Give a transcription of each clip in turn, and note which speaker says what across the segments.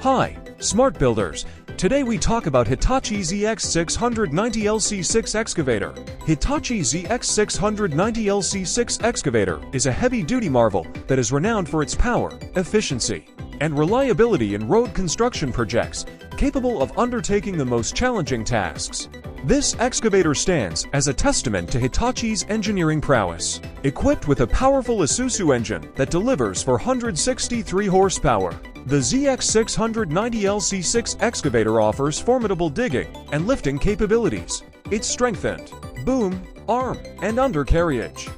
Speaker 1: Hi, Smart Builders. Today we talk about Hitachi ZX 690 LC6 Excavator. Hitachi ZX 690 LC6 Excavator is a heavy-duty marvel that is renowned for its power, efficiency, and reliability in road construction projects, capable of undertaking the most challenging tasks. This excavator stands as a testament to Hitachi's engineering prowess. Equipped with a powerful Isuzu engine that delivers 463 horsepower, the ZX 690 LC6 Excavator offers formidable digging and lifting capabilities. It's strengthened boom, arm, and undercarriage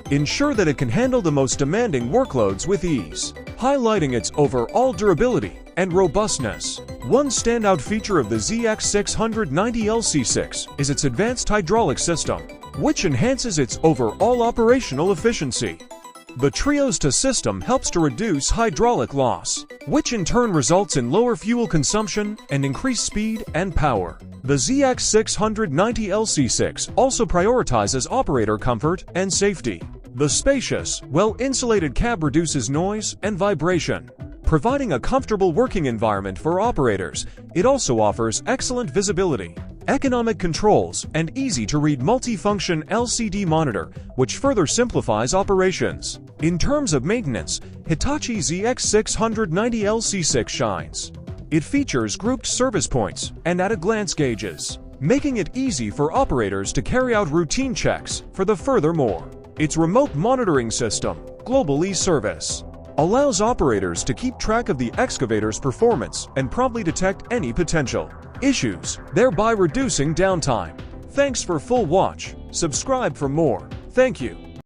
Speaker 1: ensure that it can handle the most demanding workloads with ease, highlighting its overall durability and robustness. One standout feature of the ZX 690 LC6 is its advanced hydraulic system, which enhances its overall operational efficiency. The Trios-2 system helps to reduce hydraulic loss, which in turn results in lower fuel consumption and increased speed and power. The ZX 690 LC6 also prioritizes operator comfort and safety. The spacious, well-insulated cab reduces noise and vibration, providing a comfortable working environment for operators. It also offers excellent visibility, economic controls, and easy-to-read multifunction LCD monitor, which further simplifies operations. In terms of maintenance, Hitachi ZX 690 LC6 shines. It features grouped service points and at-a-glance gauges, making it easy for operators to carry out routine checks. Furthermore, its remote monitoring system, Global E-Service, allows operators to keep track of the excavator's performance and promptly detect any potential issues, thereby reducing downtime. Thanks for full watch. Subscribe for more. Thank you.